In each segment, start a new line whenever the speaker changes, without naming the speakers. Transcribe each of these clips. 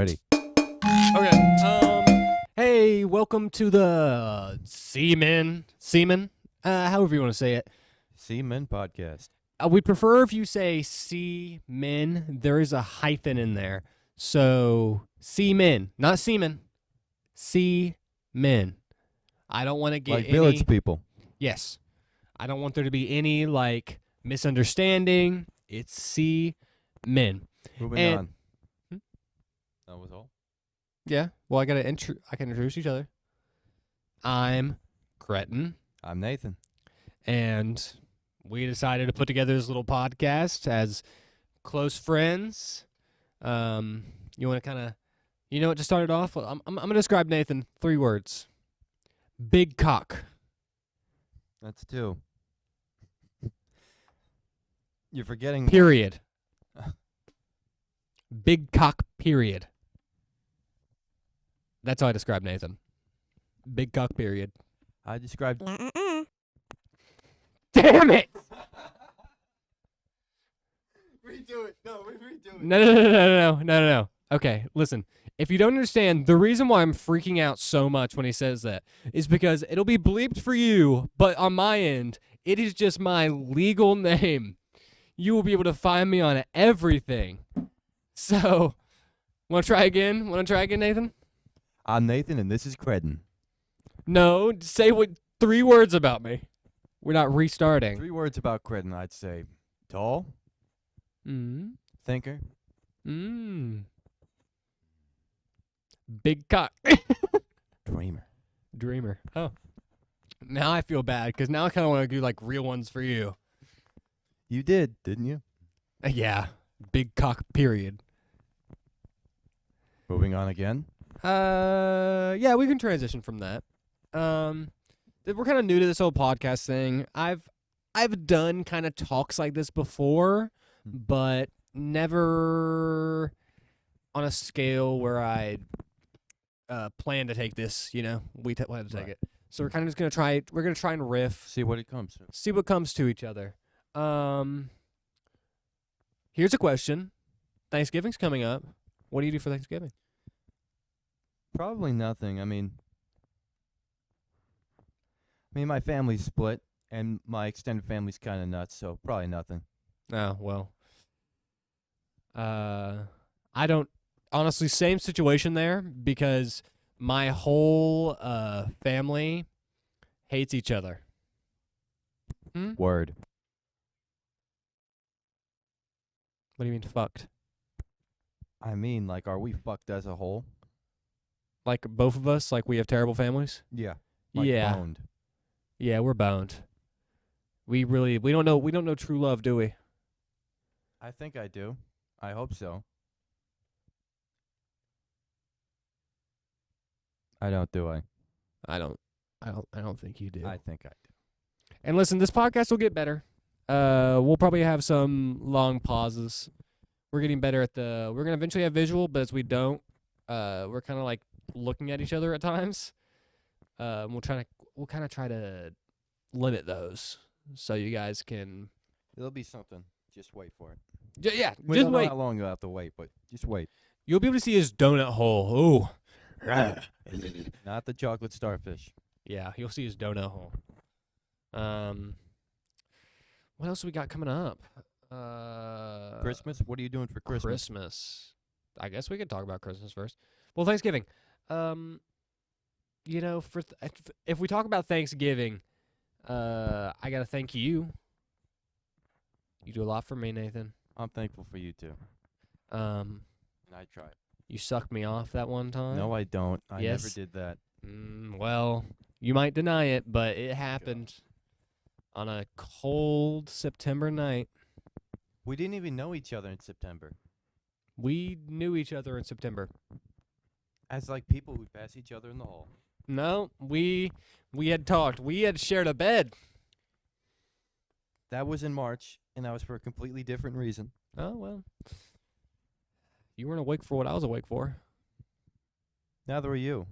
ready.
Okay. Hey, welcome to the Seaman, however you want to say it.
Seaman Podcast.
We'd prefer if you say Seamen. There is a hyphen in there. So, Seamen, not seamen. Seamen. I don't want to get
Like
any...
village people.
Yes. I don't want there to be any, misunderstanding. It's Seamen.
Moving on. That was all?
Yeah. Well, I can introduce each other. I'm Kretin.
I'm Nathan.
And we decided to put together this little podcast as close friends. You want to kind of, to start it off? I'm going to describe Nathan 3 words. Big cock.
That's 2. You're forgetting...
Period. Big cock, period. That's how I describe Nathan. Big cock, period.
I described...
Damn it!
Redo it. No, redo it.
No. Okay, listen. If you don't understand, the reason why I'm freaking out so much when he says that is because it'll be bleeped for you, but on my end, it is just my legal name. You will be able to find me on everything. So, want to try again? Nathan?
I'm Nathan, and this is Kretin.
No, say 3 words about me. We're not restarting.
3 words about Kretin, I'd say. Tall. Thinker.
Big cock.
Dreamer.
Oh. Now I feel bad, because now I kind of want to do, real ones for you.
You did, didn't you?
Yeah. Big cock, period.
Moving on again.
Yeah, we can transition from that. We're kind of new to this whole podcast thing. I've done kind of talks like this before, but never on a scale where I plan to take this. We plan to take it. So we're kind of just gonna try. We're gonna try and riff.
See what it comes to.
See what comes to each other. Here's a question. Thanksgiving's coming up. What do you do for Thanksgiving?
Probably nothing. I mean, my family's split, and my extended family's kind of nuts, so probably nothing.
Oh, well. I don't... Honestly, same situation there, because my whole family hates each other.
Word.
What do you mean fucked?
I mean, are we fucked as a whole?
Like both of us? Like we have terrible families?
Yeah.
Yeah.
Boned.
Yeah, we're boned. We don't know true love, do we?
I think I do. I hope so. I don't, do I?
I don't think you do.
I think I do.
And listen, this podcast will get better. We'll probably have some long pauses. We're getting better at we're going to eventually have visual, but as we don't, we're kind of looking at each other at times. We'll kind of try to limit those so you guys can.
It'll be something. Just wait for it.
Yeah,
We
just
don't know
wait.
how long you'll have to wait, but just wait.
You'll be able to see his donut hole. Ooh.
Not the chocolate starfish.
Yeah, you'll see his donut hole. What else we got coming up?
Christmas? What are you doing for Christmas?
Christmas. I guess we could talk about Christmas first. Well, Thanksgiving. If we talk about Thanksgiving, I gotta thank you. You do a lot for me, Nathan.
I'm thankful for you too. I tried.
You sucked me off that one time.
No, I don't. I
Yes.
never did that.
Well, you might deny it, but it happened on a cold September night.
We didn't even know each other in September.
We knew each other in September.
As people who pass each other in the hall.
No, we had talked. We had shared a bed.
That was in March, and that was for a completely different reason.
Oh, well. You weren't awake for what I was awake for.
Neither were you.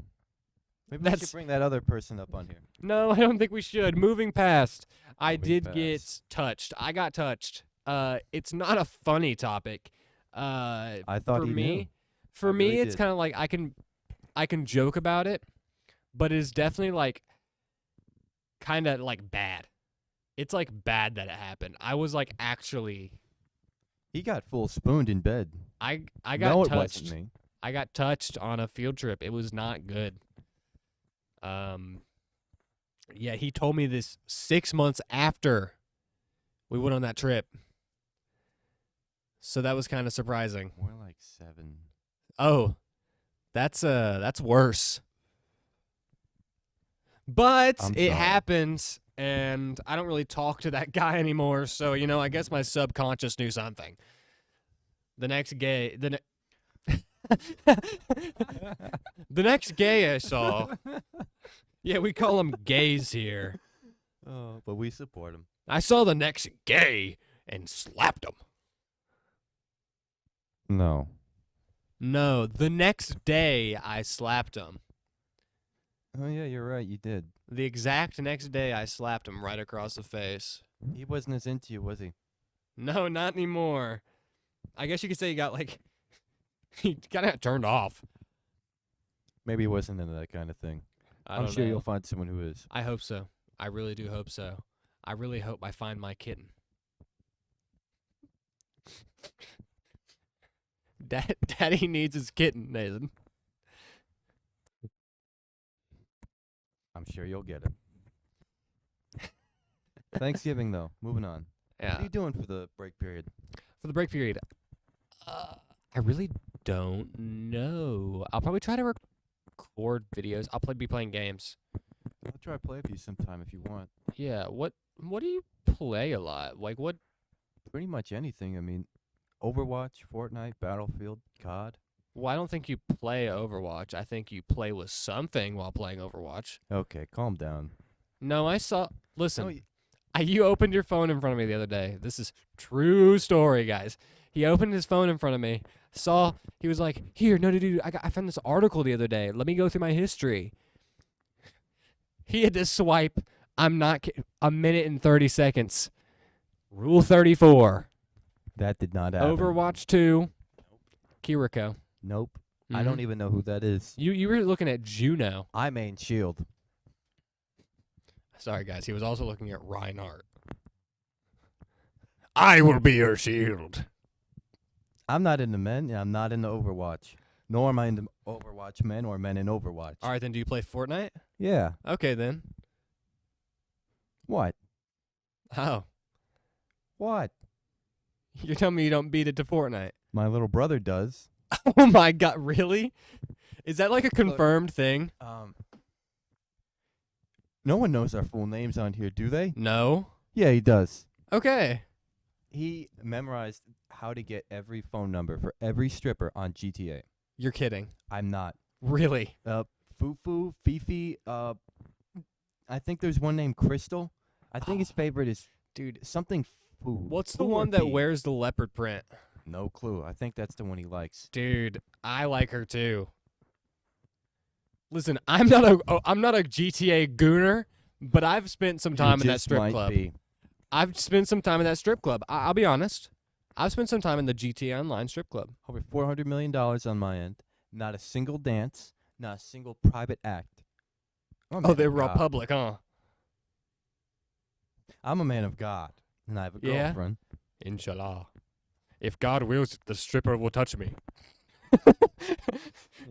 Maybe we should bring that other person up on here.
No, I don't think we should. Moving past. I
Moving
did
past.
get touched. I got touched. It's not a funny topic.
I thought
for
he
me,
knew.
For
I
me,
really
it's
did.
kind of like I can joke about it, but it's definitely like kind of like bad. It's like bad that it happened. I was like actually
He got full spooned in bed.
I got
No, it
touched.
wasn't me.
I got touched on a field trip. It was not good. Yeah, he told me this 6 months after we went on that trip. So that was kind of surprising.
More like 7.
Oh, that's worse. But
I'm
it
sorry.
happens, and I don't really talk to that guy anymore. So I guess my subconscious knew something. The next gay I saw. Yeah, we call them gays here.
Oh, but we support him.
I saw the next gay and slapped him.
No.
No, the next day I slapped him.
Oh yeah, you're right. You did.
The exact next day I slapped him right across the face.
He wasn't as into you, was he?
No, not anymore. I guess you could say he got he kind of turned off.
Maybe he wasn't into that kind of thing.
I'm
sure you'll find someone who is.
I hope so. I really do hope so. I really hope I find my kitten. Daddy needs his kitten, Nathan.
I'm sure you'll get it. Thanksgiving, though. Moving on. What are
Yeah.
you doing for the break period?
For the break period, I really don't know. I'll probably try to record videos. I'll be playing games.
I'll try to play with you sometime if you want.
Yeah. What do you play a lot? Like what?
Pretty much anything. I mean, Overwatch, Fortnite, Battlefield, COD.
Well, I don't think you play Overwatch. I think you play with something while playing Overwatch.
Okay, calm down.
No, I saw. Listen,
Oh, y-
you opened your phone in front of me the other day. This is true story, guys. He opened his phone in front of me. He was like, "Here, no, dude, I found this article the other day. Let me go through my history." He had to swipe. I'm not kidding. 1 minute and 30 seconds. Rule 34.
That did not happen.
Overwatch 2. Kiriko.
Nope. I don't even know who that is.
You were looking at Juno.
I main Shield.
Sorry, guys. He was also looking at Reinhardt. I will be your shield.
I'm not into men, and I'm not into Overwatch. Nor am I into Overwatch men or men in Overwatch.
All right, then. Do you play Fortnite?
Yeah.
Okay, then.
What?
Oh.
What?
You're telling me you don't beat it to Fortnite?
My little brother does.
Oh, my God. Really? Is that like a confirmed thing?
No one knows our full names on here, do they?
No.
Yeah, he does.
Okay.
He memorized how to get every phone number for every stripper on GTA.
You're kidding.
I'm not.
Really?
Fufu, Fifi, I think there's one named Crystal. I think his favorite is
Dude,
something Foo.
what's the
Foo or
one that
P?
wears the leopard print?
No clue. I think that's the one he likes.
Dude, I like her too. Listen, I'm not a GTA gooner, but I've spent some time in that strip
might
club.
Be.
I've spent some time in that strip club. I'll be honest. I've spent some time in the GTA Online strip club.
Over $400 million on my end. Not a single dance. Not a single private act.
Oh, they were all public, huh?
I'm a man of God, and I have a
Yeah?
girlfriend.
Inshallah. If God wills, the stripper will touch me.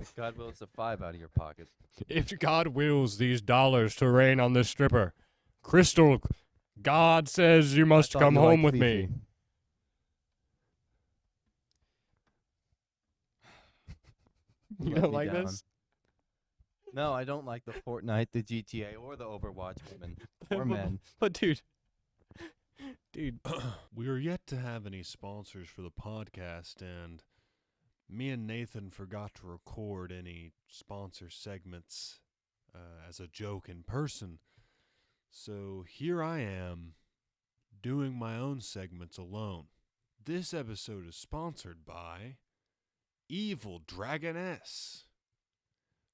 If God wills, a 5 out of your pocket.
If God wills these dollars to rain on this stripper, Crystal, God says you must
I thought
come
you
home
liked
with me.
Fifi.
You
Let
don't
me
like
down.
this?
No, I don't like the Fortnite, the GTA, or the Overwatch women or men.
But dude,
We are yet to have any sponsors for the podcast, and me and Nathan forgot to record any sponsor segments as a joke in person. So here I am, doing my own segments alone. This episode is sponsored by Evil Dragoness.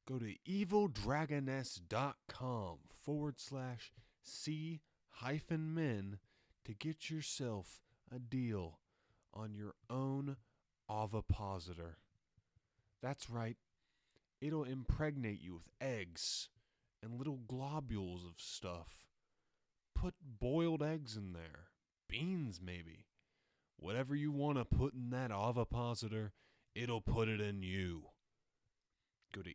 Go to evildragoness.com/C-men to get yourself a deal on your own ovipositor. That's right. It'll impregnate you with eggs and little globules of stuff. Put boiled eggs in there. Beans, maybe. Whatever you want to put in that ovipositor, it'll put it in you. Go to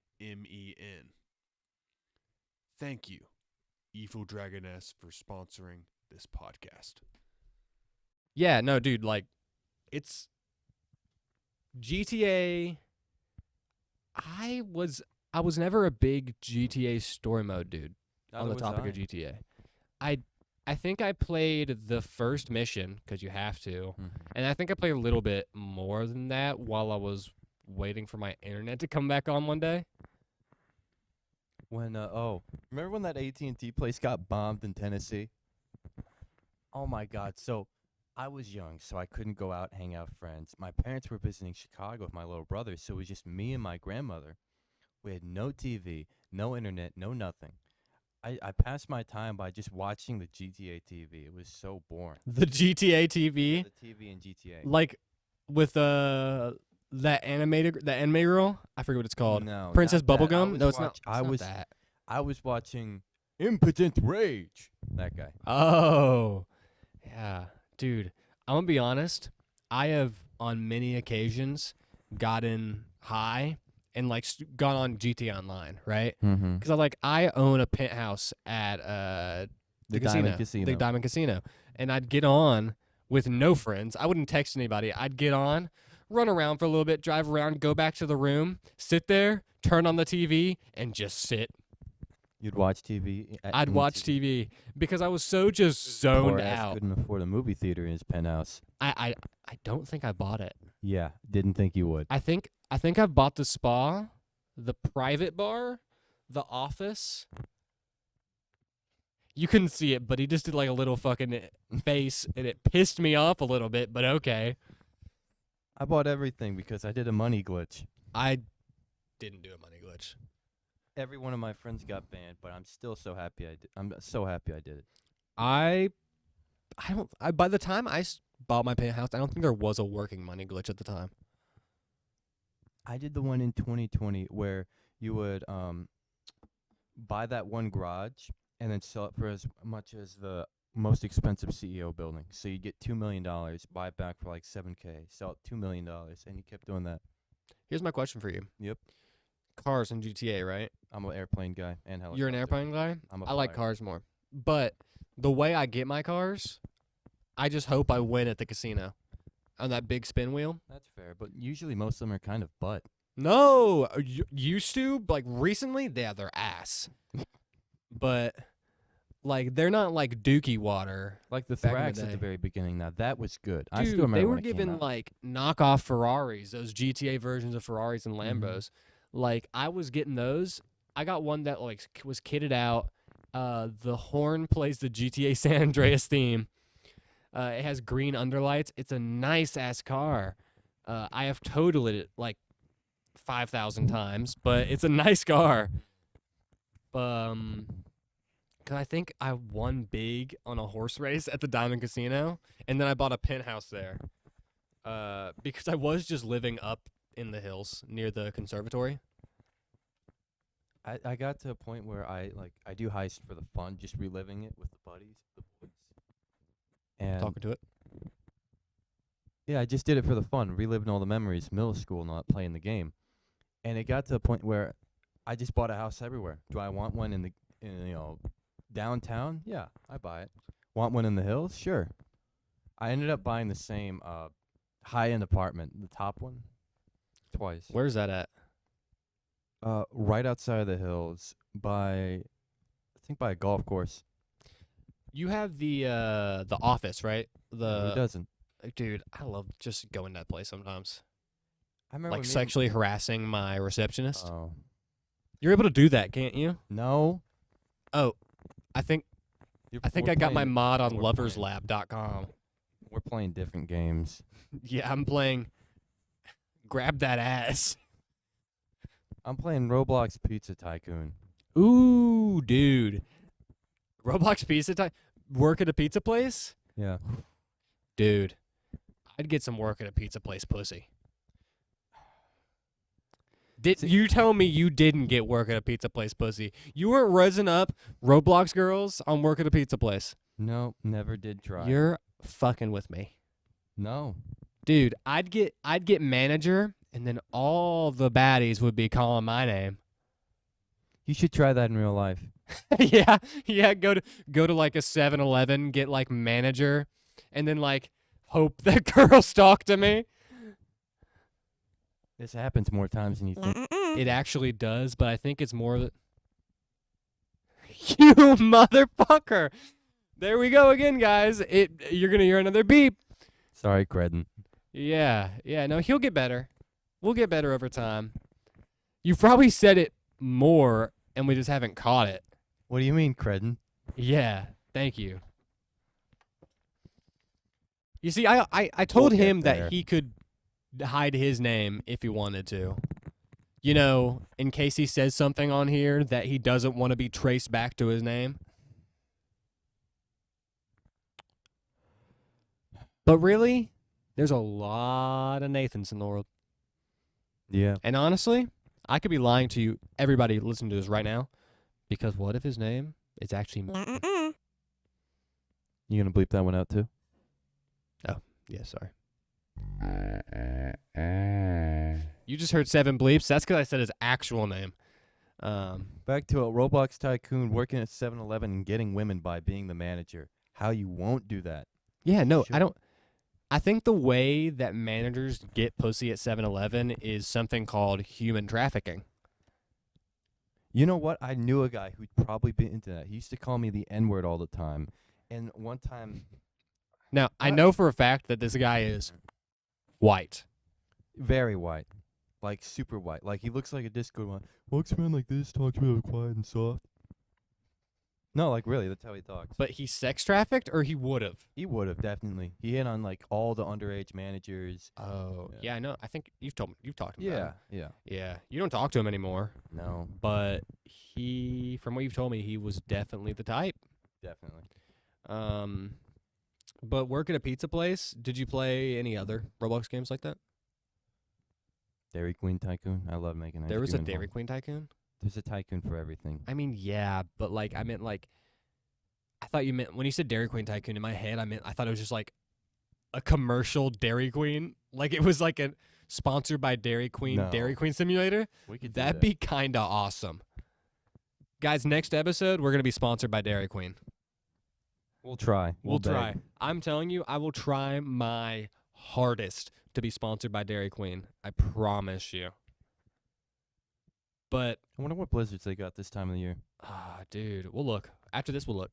/SEA-MEN. Thank you, Evil Dragoness, for sponsoring this podcast.
Yeah, no, dude, like, it's GTA. I was never a big GTA story mode dude. On the topic of GTA, I think I played the first mission because you have to, and I think I played a little bit more than that while I was waiting for my internet to come back on one day.
When remember when that AT&T place got bombed in Tennessee? Oh my God! So I was young, so I couldn't go out, hang out with friends. My parents were visiting Chicago with my little brother, so it was just me and my grandmother. We had no TV, no internet, no nothing. I passed my time by just watching the GTA TV. It was so boring.
The GTA TV,
The TV and GTA.
like with that anime girl. I forget what it's called.
No,
Princess
not that.
Bubblegum. No, it's not.
I
It's not
was
that.
I was watching Impotent Rage. That guy.
Oh, yeah, dude. I'm gonna be honest. I have on many occasions gotten high and like gone on GTA Online, right?
Mm-hmm.
Because I own a penthouse at
The
casino,
Diamond Casino.
the Diamond Casino, and I'd get on with no friends. I wouldn't text anybody. I'd get on, run around for a little bit, drive around, go back to the room, sit there, turn on the TV, and just sit.
You'd watch TV.
I'd watch TV because I was so just zoned
Poor ass
out.
couldn't afford a movie theater in his penthouse.
I don't think I bought it.
Yeah, didn't think you would.
I think I've bought the spa, the private bar, the office. You couldn't see it, but he just did like a little fucking face, and it pissed me off a little bit, but okay.
I bought everything because I did a money glitch.
I didn't do a money glitch.
Every one of my friends got banned, but I'm still so happy I did. I'm so happy I did it.
By the time I bought my penthouse, I don't think there was a working money glitch at the time.
I did the one in 2020 where you would buy that one garage and then sell it for as much as the most expensive CEO building. So you get $2 million, buy it back for like $7K, sell it $2 million, and you kept doing that.
Here's my question for you.
Yep.
Cars in GTA, right?
I'm an airplane guy and helicopter.
You're an airplane guy?
I'm a
I like
flyer.
cars more. But the way I get my cars, I just hope I win at the casino on that big spin wheel.
That's fair, but usually most of them are kind of butt.
No, used to, like recently, yeah, they're ass. But like they're not like Dookie water.
Like the
Back in the
Thrax at the
day.
very beginning. Now that was good. I
Dude,
still remember
they were
when it came
given
out.
like knockoff Ferraris, those GTA versions of Ferraris and
Mhm.
Lambos. Like I was getting those. I got one that like was kitted out. The horn plays the GTA San Andreas theme. It has green underlights. It's a nice ass car. I have totaled it like 5,000 times, but it's a nice car. 'Cause I think I won big on a horse race at the Diamond Casino, and then I bought a penthouse there. Because I was just living up in the hills near the conservatory.
I got to a point where I do heist for the fun, just reliving it with the buddies, the boys. And
Talking to it.
yeah, I just did it for the fun, reliving all the memories, middle school, not playing the game. And it got to a point where I just bought a house everywhere. Do I want one in downtown? Yeah, I buy it. Want one in the hills? Sure. I ended up buying the same high-end apartment, the top one, twice.
Where's that at?
Right outside of the hills, by a golf course.
You have the office, right?
Who
The
doesn't?
dude, I love just going to that place sometimes.
I remember
Like
when me and-
sexually harassing my receptionist.
Oh
You're able to do that, can't you?
no!
Oh, I think
You're-
I
we're
got my
playing-
mod on
we're playing-
loverslab.com.
We're playing different games.
Yeah, I'm playing Grab That Ass.
I'm playing Roblox Pizza Tycoon.
Ooh, dude. Roblox pizza time. Work at a pizza place?
Yeah.
Dude, I'd get some work at a pizza place pussy. You tell me you didn't get work at a pizza place pussy. You weren't rising up Roblox girls on work at a pizza place.
No, never did try.
You're fucking with me.
No.
Dude, I'd get manager, and then all the baddies would be calling my name.
You should try that in real life.
yeah. Go to like a 7-Eleven, get like manager, and then like hope that girls talk to me.
This happens more times than you think.
It actually does, but I think it's more that you motherfucker. There we go again, guys. You're gonna hear another beep.
Sorry, Kretin.
Yeah. No, he'll get better. We'll get better over time. You've probably said it more, and we just haven't caught it.
What do you mean, Kretin?
Yeah. Thank you. You see, I told
We'll get
him
there.
that he could hide his name if he wanted to. You know, in case he says something on here that he doesn't want to be traced back to his name. But really, there's a lot of Nathans in the world.
Yeah.
And honestly, I could be lying to you, everybody listening to this right now, because what if his name is actually...
You gonna bleep that one out too?
Yeah, sorry. You just heard 7 bleeps. That's because I said his actual name.
Back to a Roblox tycoon working at 7-Eleven and getting women by being the manager. How you won't do that?
Yeah, no, I
Sure.
don't. I think the way that managers get pussy at 7-Eleven is something called human trafficking.
You know what? I knew a guy who'd probably be into that. He used to call me the N-word all the time. And one time,
Now, I
What?
know for a fact that this guy is white.
very white. Like super white. Like he looks like a disco one. Walks around like this, talks real quiet and soft. No, like really, that's how he talks.
But he sex trafficked, or he would have?
He would have definitely. He hit on like all the underage managers.
Oh,
Yeah.
yeah, I know. I think you've talked to him about
Yeah,
it.
yeah.
Yeah, you don't talk to him anymore,
No,
but from what you've told me, he was definitely the type.
definitely.
But work at a pizza place, did you play any other Roblox games like that?
Dairy Queen tycoon. I love making ice
There was a
cream at
Dairy
home.
Queen tycoon?
There's a tycoon for everything.
I mean, yeah, but like I meant like I thought you meant when you said Dairy Queen tycoon in my head, I thought it was just like a commercial Dairy Queen. Like it was like a sponsored by Dairy Queen
No.
Dairy Queen simulator.
We could do
That'd
that.
be kind of awesome. Guys, next episode we're going to be sponsored by Dairy Queen.
We'll try.
We'll
beg.
try. I'm telling you, I will try my hardest to be sponsored by Dairy Queen. I promise you. But
I wonder what blizzards they got this time of the year.
dude, we'll look. After this we'll look.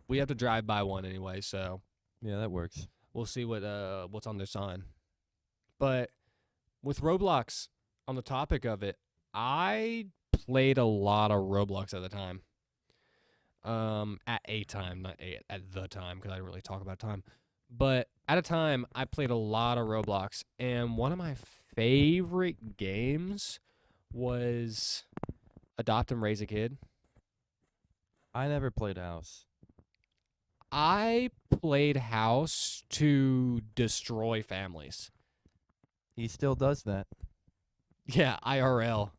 We have to drive by one anyway, so
Yeah, that works.
we'll see what's on their sign. But with Roblox, on the topic of it, I played a lot of Roblox at the time. At a time, not at the time, because I didn't really talk about time. But at a time, I played a lot of Roblox, and one of my favorite games was Adopt and Raise a Kid.
I never played house.
I played house to destroy families.
He still does that.
Yeah, IRL.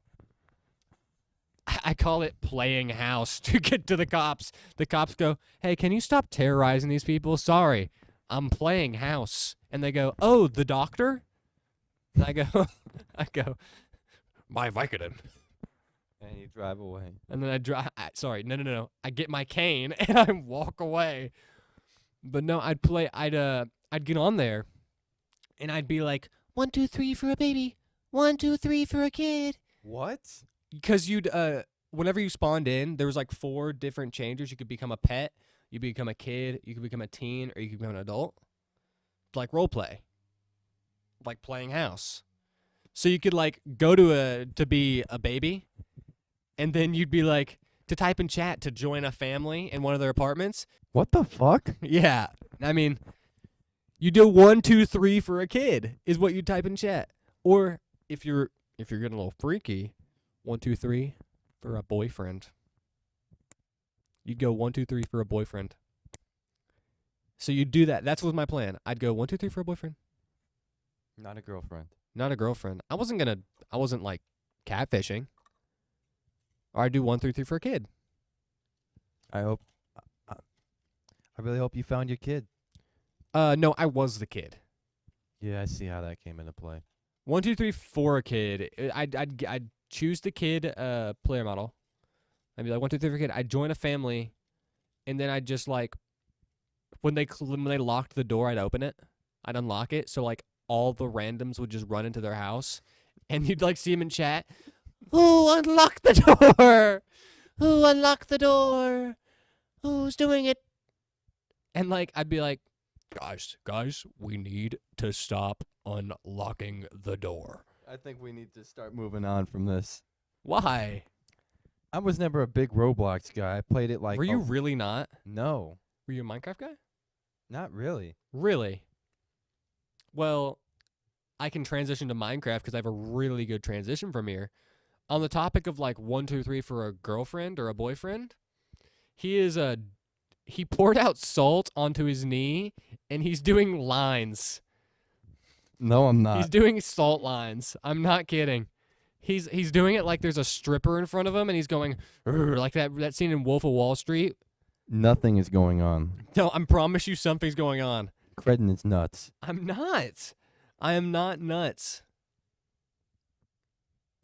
I call it playing house to get to the cops. The cops go, "Hey, can you stop terrorizing these people? Sorry, I'm playing house." And they go, "Oh, the doctor?" And I go, "My Vicodin."
And you drive away.
And then I drive. Sorry, no. I get my cane and I walk away. But no, I'd get on there, and I'd be like, 1, 2, 3 for a baby, 1, 2, 3 for a kid.
What?
Because whenever you spawned in, there was like 4 different changers. You could become a pet, you could become a kid, you could become a teen, or you could become an adult. Like role play, like playing house. So you could like go to be a baby, and then you'd be like to type in chat to join a family in one of their apartments.
What the fuck?
Yeah, I mean, you do 1, 2, 3 for a kid is what you type in chat. Or if you're getting a little freaky, 1, 2, 3 for a boyfriend. You'd go 1, 2, 3 for a boyfriend. So you do that. That's was my plan. I'd go 1, 2, 3 for a boyfriend,
Not a girlfriend.
not a girlfriend. I wasn't like catfishing. Or I'd do 1, 2, 3 for a kid.
I hope. I really hope you found your kid.
No, I was the kid.
Yeah, I see how that came into play.
1, 2, 3 for a kid. I'd choose the kid player model. I'd be like 1, 2, 3 for a kid. I'd join a family, and then I'd just like when they locked the door, I'd open it. I'd unlock it, so like all the randoms would just run into their house, and you'd like see them in chat. Who unlocked the door? Who unlocked the door? Who's doing it? And like I'd be like, guys, we need to stop unlocking the door.
I think we need to start moving on from this.
Why?
I was never a big Roblox guy. I played it like.
Were you really not?
No,
Were you a Minecraft guy?
not really.
Really? Well, I can transition to Minecraft because I have a really good transition from here. On the topic of like 1, 2, 3 for a girlfriend or a boyfriend, he poured out salt onto his knee and he's doing lines.
No, I'm not.
He's doing salt lines. I'm not kidding. He's doing it like there's a stripper in front of him and he's going "Rrr," like that scene in Wolf of Wall Street.
Nothing is going on.
No, I promise you something's going on.
Kretin is nuts.
I'm not. I am not nuts.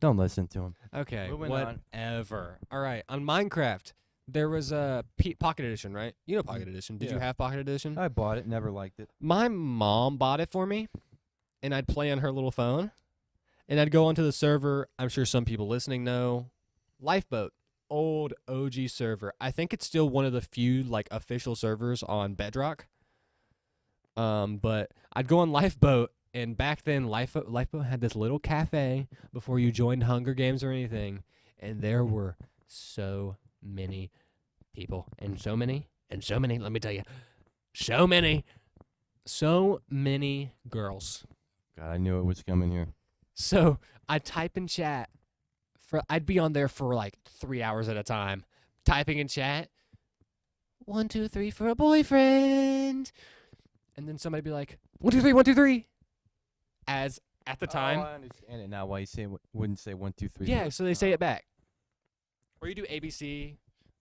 Don't listen to him.
Okay,
Moving on.
whatever. All right, on Minecraft, there was a Pocket Edition, right? You know Pocket Edition. Did you
Yeah.
have Pocket Edition?
I bought it. Never liked it.
My mom bought it for me, and I'd play on her little phone, and I'd go onto the server. I'm sure some people listening know Lifeboat, old OG server. I think it's still one of the few like official servers on Bedrock. But I'd go on Lifeboat, and back then Lifeboat had this little cafe before you joined Hunger Games or anything, and there were so many people, and so many, let me tell you, so many girls.
God, I knew it was coming here.
So I'd type in chat I'd be on there for like 3 hours at a time, typing in chat, 1, 2, 3 for a boyfriend. And then somebody'd be like, 1, 2, 3, 1, 2, 3. As at the time.
Oh, I understand it now. Why you wouldn't say 1, 2, 3?
Yeah, so they say it back. Or you do ABC,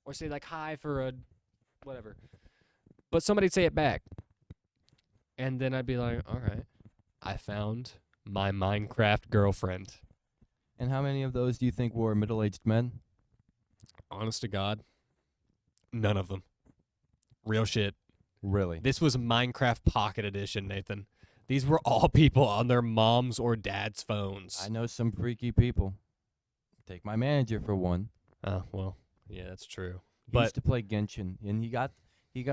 or say like hi for a whatever. But somebody'd say it back. And then I'd be like, all right, I found my Minecraft girlfriend.
And how many of those do you think were middle-aged men?
Honest to God, none of them. Real shit.
Really?
This was Minecraft Pocket Edition, Nathan. These were all people on their mom's or dad's phones.
I know some freaky people. Take my manager for one.
Oh, well, yeah, that's true.
He used to play Genshin, and he got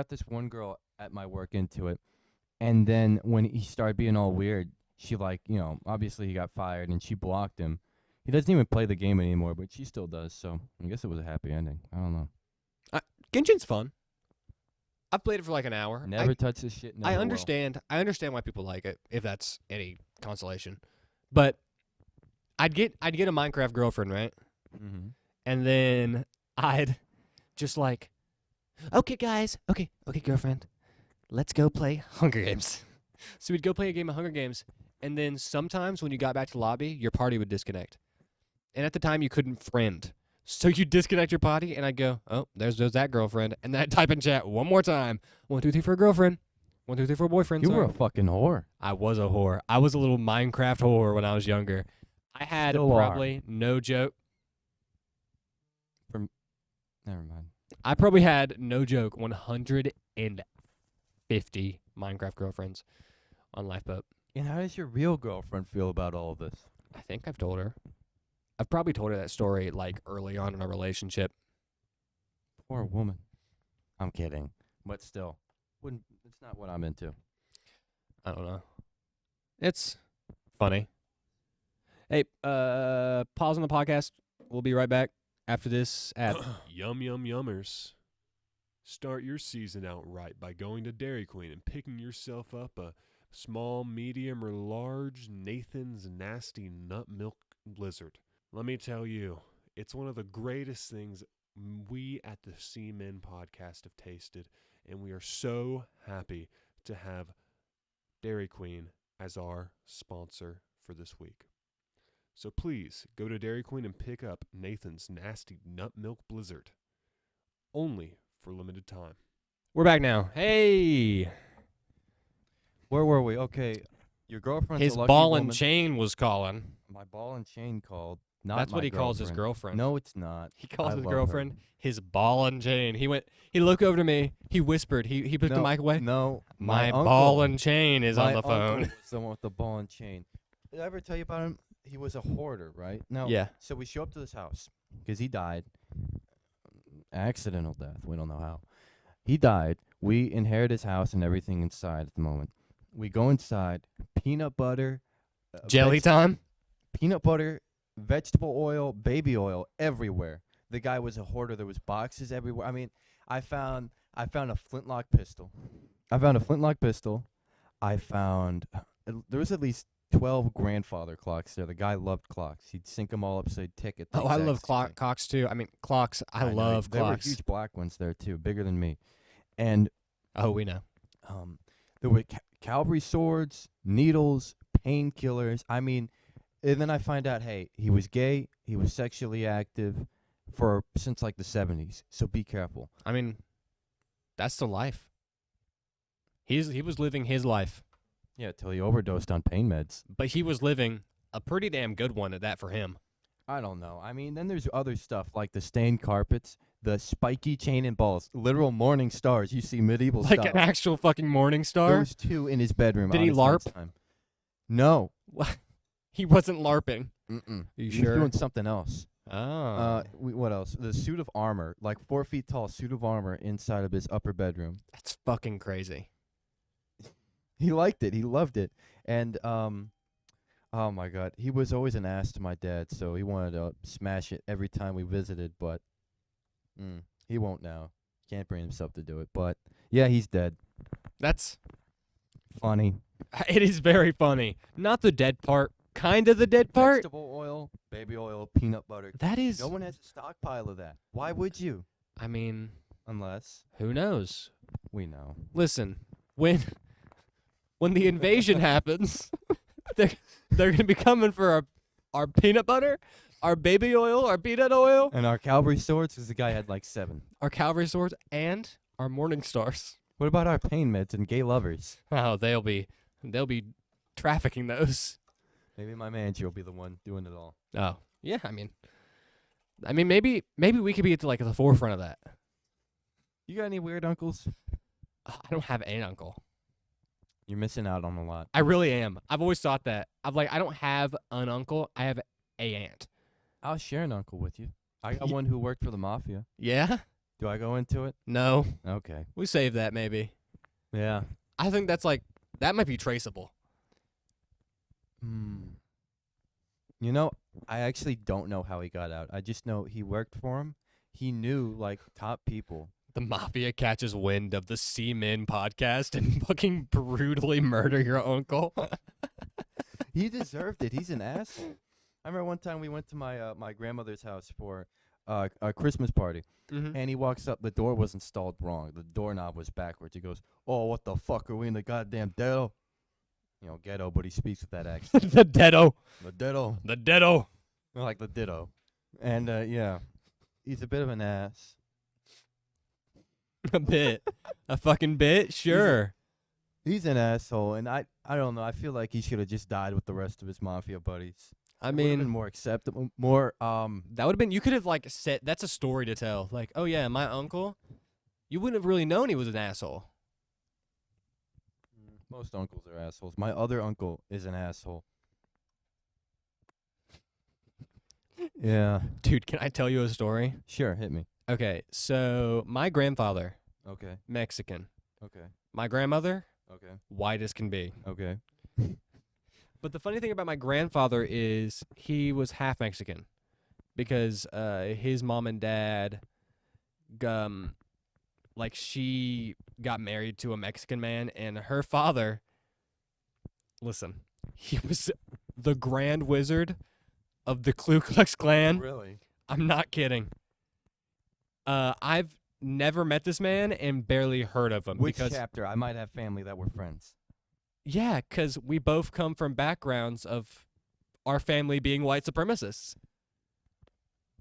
this one girl at my work into it. And then when he started being all weird, she obviously he got fired, and she blocked him. He doesn't even play the game anymore, but she still does, so I guess it was a happy ending. I don't know.
Genshin's fun. I've played it for like an hour.
Never touch this shit. Never
I
will.
understand. I understand why people like it, if that's any consolation. But I'd get a Minecraft girlfriend, right?
Mm-hmm.
And then I'd just like, okay, guys, okay, girlfriend, let's go play Hunger Games. So we'd go play a game of Hunger Games, and then sometimes when you got back to the lobby, your party would disconnect. And at the time, you couldn't friend. So you disconnect your party, and I'd go, oh, there's that girlfriend. And then I'd type in chat one more time, 1, 2, 3 for a girlfriend, 1, 2, 3 for a boyfriend.
You were
sorry.
a fucking whore.
I was a whore. I was a little Minecraft whore when I was younger. I had
Still
probably, no joke,
Never mind.
I probably had, no joke, 150 Minecraft girlfriends on Lifeboat.
And how does your real girlfriend feel about all of this?
I think I've told her. I've probably told her that story like early on in our relationship.
Poor woman. I'm kidding, but still, it's not what I'm into.
I don't know. It's funny. Hey, pause on the podcast. We'll be right back after this ad.
Yum, yum, yummers. Start your season out right by going to Dairy Queen and picking yourself up a small, medium, or large Nathan's Nasty Nut Milk Blizzard. Let me tell you, it's one of the greatest things we at the Seamen podcast have tasted, and we are so happy to have Dairy Queen as our sponsor for this week. So please go to Dairy Queen and pick up Nathan's Nasty Nut Milk Blizzard. Only for limited time.
We're back now. Hey.
Where were we? Okay, your girlfriend's
His
a lucky
ball
woman.
and chain was calling.
My ball and chain called. Not
That's
my
what he calls his
girlfriend.
girlfriend.
No, it's not.
He calls
I
his
love her.
girlfriend his ball and chain. He looked over to me. He whispered. He put the mic away.
No,
My
uncle-
ball and chain is on
my
the
uncle
phone.
was the one with the ball and chain. Did I ever tell you about him? He was a hoarder, right? No.
Yeah.
So we show up to this house because he died. Accidental death. We don't know how. He died. We inherit his house and everything inside at the moment. We go inside. Peanut butter.
Jelly time.
Peanut butter, vegetable oil, baby oil everywhere. The guy was a hoarder. There was boxes everywhere. I mean, I found a flintlock pistol. I found there was at least 12 grandfather clocks there. The guy loved clocks. He'd sync them all up so he'd tick it.
Oh, I love clocks too. I mean, clocks. I
know,
love
there
clocks.
were huge black ones there too, bigger than me. And
Oh, we know.
there were cavalry swords, needles, painkillers. I mean, and then I find out, hey, he was gay. He was sexually active since like the 70s. So be careful.
I mean, that's the life. He was living his life,
Yeah, till he overdosed on pain meds.
but he was living a pretty damn good one at that for him.
I don't know. I mean, then there's other stuff like the stained carpets, the spiky chain and balls, literal morning stars. You see medieval
Like
style.
an actual fucking morning star.
Those two in his bedroom.
Did
on
he
his
LARP?
nighttime. No.
He wasn't LARPing.
Mm-mm.
You
He was
sure?
doing something else.
Oh,
What else? The suit of armor, like 4 feet tall suit of armor inside of his upper bedroom.
that's fucking crazy.
He liked it. He loved it. And oh my God, he was always an ass to my dad, so he wanted to smash it every time we visited. But he won't now. Can't bring himself to do it. But yeah, he's dead.
That's
Funny.
it is very funny. Not the dead part, kind of the dead part.
Vegetable oil, baby oil, peanut butter.
That is.
No one has a stockpile of that. Why would you?
I mean,
Unless
who knows?
we know.
Listen, when the invasion happens, they're gonna be coming for our peanut butter, our baby oil, our peanut oil,
And our cavalry swords, because the guy had like 7.
our cavalry swords, and our morning stars.
What about our pain meds and gay lovers?
Oh, they'll be trafficking those.
Maybe my manager will be the one doing it all.
Oh, yeah. I mean, maybe we could be at the forefront of that.
You got any weird uncles?
I don't have an uncle.
You're missing out on a lot.
I really am. I've always thought that. I don't have an uncle. I have a aunt.
I'll share an uncle with you. I got
Ye-
one who worked for the mafia.
Yeah?
Do I go into it?
No.
Okay.
We save that maybe.
Yeah.
I think that might be traceable.
You know, I actually don't know how he got out. I just know he worked for him. He knew like top people.
The mafia catches wind of the Seamen podcast and fucking brutally murder your uncle.
He deserved it. He's an asshole. I remember one time we went to my grandmother's house for a Christmas party,
Mm-hmm.
and he walks up. The door was installed wrong. The doorknob was backwards. He goes, "Oh, what the fuck are we in the goddamn ghetto?" You know, ghetto, but he speaks with that accent.
The deado.
The ditto.
The deado.
Like the ditto. And yeah, he's a bit of an ass.
A bit. A fucking bit? Sure.
He's an asshole, and I don't know. I feel like he should have just died with the rest of his mafia buddies.
I
It would've been
mean,
more acceptable, more
that would have been, you could have said, that's a story to tell. Like, oh yeah, my uncle, you wouldn't have really known he was an asshole.
Most uncles are assholes. My other uncle is an asshole. Yeah.
Dude, can I tell you a story?
Sure, hit me.
Okay, so my grandfather,
Okay.
Mexican.
Okay.
My grandmother,
Okay.
white as can be.
Okay.
But the funny thing about my grandfather is he was half Mexican because his mom and dad, she got married to a Mexican man, and her father, listen, he was the Grand Wizard of the Ku Klux Klan.
Really?
I'm not kidding. I've never met this man and barely heard of him.
Which
because,
chapter? I might have family that were friends.
Yeah, because we both come from backgrounds of our family being white supremacists.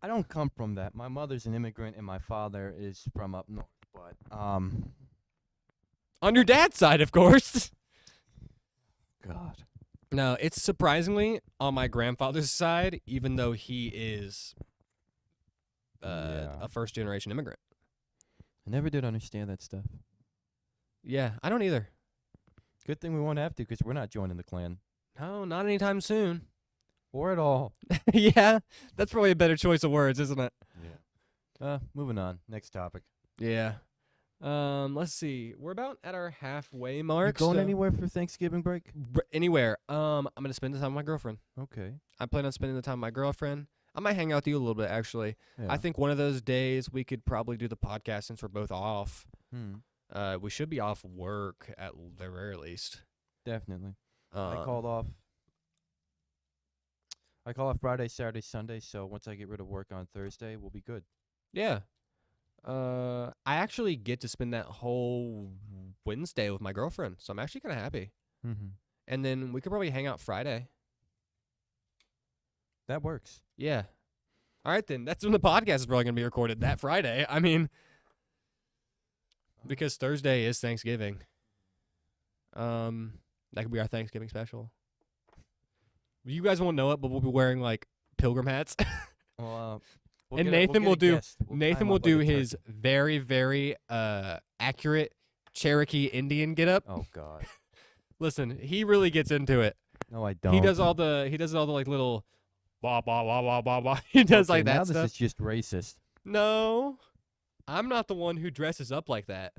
I don't come from that. My mother's an immigrant and my father is from up north. But
On your dad's side, of course.
God.
No, it's surprisingly on my grandfather's side, even though he is
Yeah.
a first-generation immigrant.
I never did understand that stuff.
Yeah, I don't either.
Good thing we won't have to because we're not joining the Klan.
No, not anytime soon.
Or at all.
Yeah, that's probably a better choice of words, isn't it?
Yeah. Moving on. Next topic.
Yeah. Let's see. We're about at our halfway
You
mark.
going
so-
anywhere for Thanksgiving break?
Anywhere. I'm gonna spend the time with my girlfriend.
Okay.
I plan on spending the time with my girlfriend. I might hang out with you a little bit, actually.
Yeah.
I think one of those days we could probably do the podcast since we're both off. We should be off work at the very least.
Definitely. I call off Friday, Saturday, Sunday, so once I get rid of work on Thursday, we'll be good.
Yeah. I actually get to spend that whole Wednesday with my girlfriend, so I'm actually kind of happy.
Mm-hmm.
And then we could probably hang out Friday.
That works.
Yeah. All right, then. That's when the podcast is probably going to be recorded, that Friday. I mean, because Thursday is Thanksgiving. That could be our Thanksgiving special. You guys won't know it, but we'll be wearing, like, pilgrim hats.
Well,
And Nathan will do his very, very accurate Cherokee Indian getup.
Oh God.
Listen, he really gets into it.
No, I don't.
He does all the like little blah blah blah blah blah blah. He does like that
now
stuff.
This is just racist.
No, I'm not the one who dresses up like that.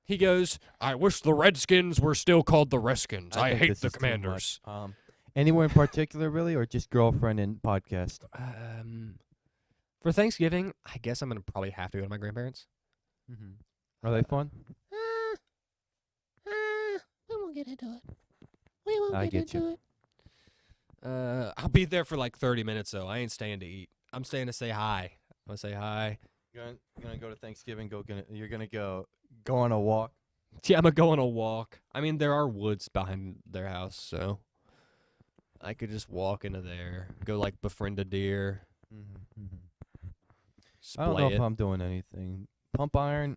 He goes, I wish the Redskins were still called the Redskins. I
think
hate
this
the
is too
Commanders.
much. Anyone in particular, really, or just girlfriend and podcast?
For Thanksgiving, I guess I'm going to probably have to go to my grandparents.
Are they fun?
We won't get into it. We won't
I
get
get
into
you.
it.
I'll be there for like 30 minutes, though. I ain't staying to eat. I'm staying to say hi. I'm going to say hi.
You're gonna go to Thanksgiving. You're gonna go on a walk.
Yeah, I'm going to go on a walk. I mean, there are woods behind their house, so I could just walk into there, go like befriend a deer.
I don't know
Splay
if
it.
I'm doing anything. Pump iron.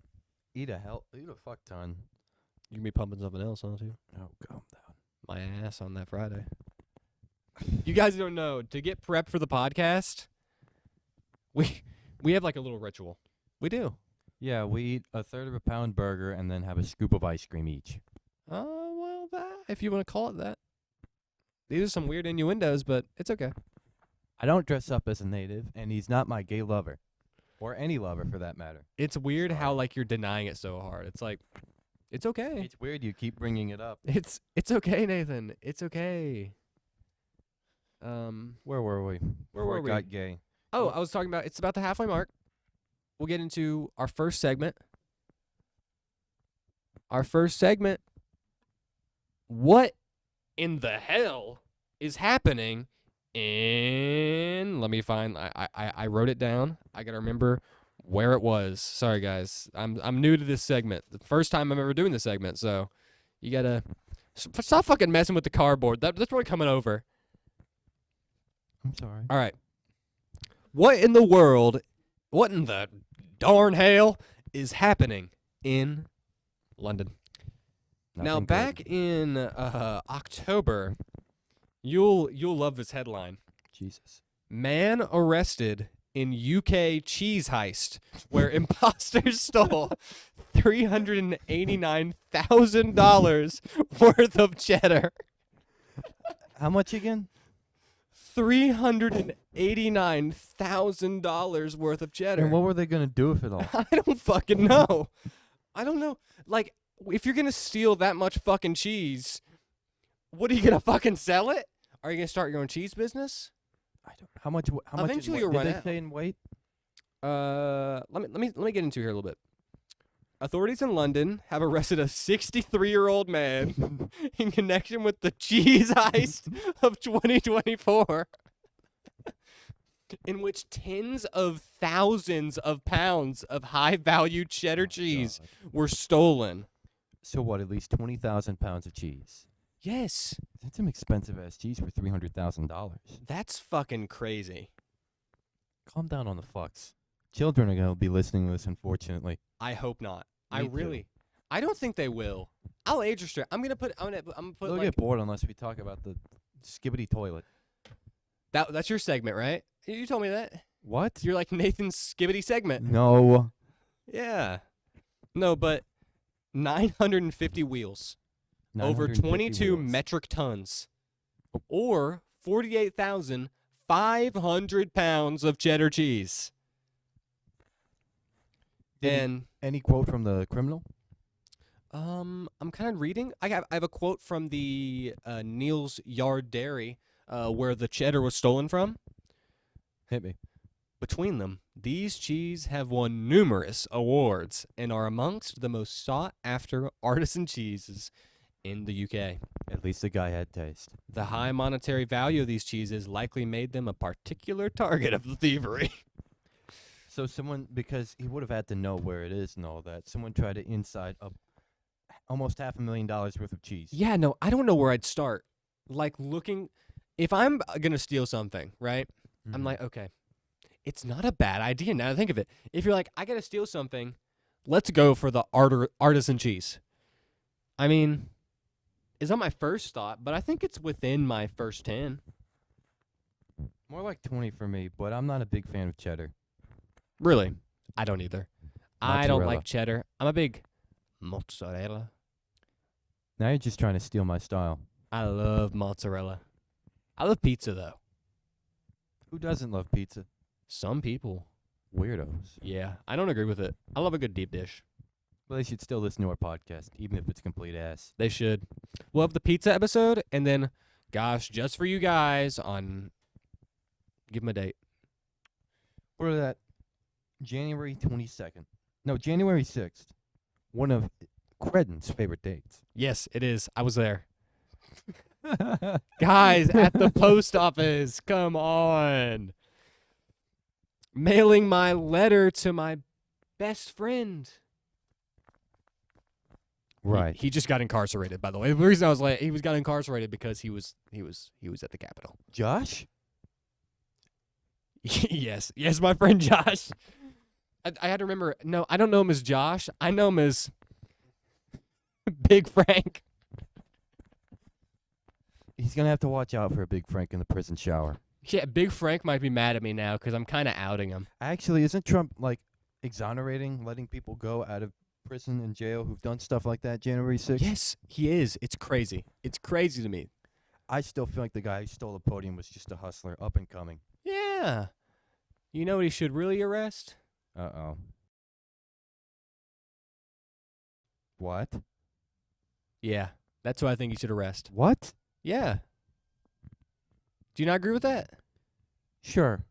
Eat a fuck ton.
You can be pumping something else, huh, too?
Oh, calm down.
My ass on that Friday. You guys don't know. To get prepped for the podcast, we have like a little ritual. We do.
Yeah, we eat a third of a pound burger and then have a scoop of ice cream each.
Well, that, if you want to call it that. These are some weird innuendos, but it's okay.
I don't dress up as a native, and he's not my gay lover. Or any lover, for that matter.
It's weird how
Sorry.
like you're denying it so hard. It's like, it's okay.
It's weird you keep bringing it up.
It's okay, Nathan. It's okay.
Where were we?
Where
Before
were
it
we?
got gay.
Oh, I was talking about it's about the halfway mark. We'll get into our first segment. What in the hell is happening in let me find I wrote it down. I gotta remember where it was. Sorry guys. I'm new to this segment. The first time I'm ever doing this segment, so you gotta stop fucking messing with the cardboard. That's probably coming over.
I'm sorry.
All right. What in the darn hell is happening in London? Now,
Nothing good.
back in October, you'll love this headline.
Jesus.
Man arrested in UK cheese heist where imposters stole $389,000 worth of cheddar.
How much again?
$389,000 worth of cheddar.
And what were they gonna do with it all?
I don't fucking know. I don't know. Like, if you're gonna steal that much fucking cheese, what are you gonna fucking sell it? Are you gonna start your own cheese business?
I don't. How much? How
Eventually
much?
you'll
Did
run
they
out.
say in weight?
Let me get into here a little bit. Authorities in London have arrested a 63-year-old man in connection with the cheese heist of 2024. in which tens of thousands of pounds of high-value cheddar cheese
God.
were stolen.
So what? At least 20,000 pounds of cheese.
Yes,
That's some expensive ass cheese for $300,000.
that's fucking crazy.
Calm down on the fucks. Children are gonna be listening to this, unfortunately.
I hope not.
Me too.
I don't think they will. I'll age restrict. I'm gonna put
They'll
like
get bored unless we talk about the skibbity toilet.
that's your segment, right? You told me that.
What?
You're like Nathan's skibbity segment.
No.
Yeah. No, but 950 wheels, over
950
22
wheels.
metric tons, or 48,500 pounds of cheddar cheese.
Did he-
And
Any quote from the criminal?
I'm kind of reading. I have a quote from the Neil's Yard Dairy, where the cheddar was stolen from.
Hit me.
Between them, these cheese have won numerous awards and are amongst the most sought-after artisan cheeses in the UK.
At least the guy had taste.
The high monetary value of these cheeses likely made them a particular target of the thievery.
So someone, because he would have had to know where it is and all that, someone tried to inside almost $500,000 worth of cheese.
Yeah, no, I don't know where I'd start. Like looking, if I'm gonna steal something, right? I'm
Mhm.
like, okay, it's not a bad idea now that I think of it. If you're like, I gotta steal something, let's go for the artisan cheese. I mean, it's not my first thought, but I think it's within my first 10.
More like 20 for me, but I'm not a big fan of cheddar.
Really? I don't either. I don't
Mozzarella.
like cheddar. I'm a big mozzarella.
Now you're just trying to steal my style.
I love mozzarella. I love pizza, though.
Who doesn't love pizza?
Some people.
Weirdos.
Yeah, I don't agree with it. I love a good deep dish.
Well, they should still listen to our podcast, even if it's complete ass.
They should. We'll have the pizza episode, and then, gosh, just for you guys on... Give them a date.
We're at January 22nd. No, January 6th. One of Kretin's favorite dates.
Yes, it is. I was there. Guys, at the post office. Come on. Mailing my letter to my best friend.
Right.
He just got incarcerated, by the way. The reason I was late, he got incarcerated because he was at the Capitol.
Josh?
Yes, my friend Josh. I had to remember. No, I don't know him as Josh. I know him as Big Frank.
He's going to have to watch out for a Big Frank in the prison shower.
Yeah, Big Frank might be mad at me now because I'm kind of outing him.
Actually, isn't Trump, exonerating, letting people go out of prison and jail who've done stuff like that January 6th?
Yes, he is. It's crazy. It's crazy to me.
I still feel like the guy who stole the podium was just a hustler, up and coming.
Yeah. You know what he should really arrest?
Uh-oh. What?
Yeah, that's who I think he should arrest.
What?
Yeah. Do you not agree with that?
Sure.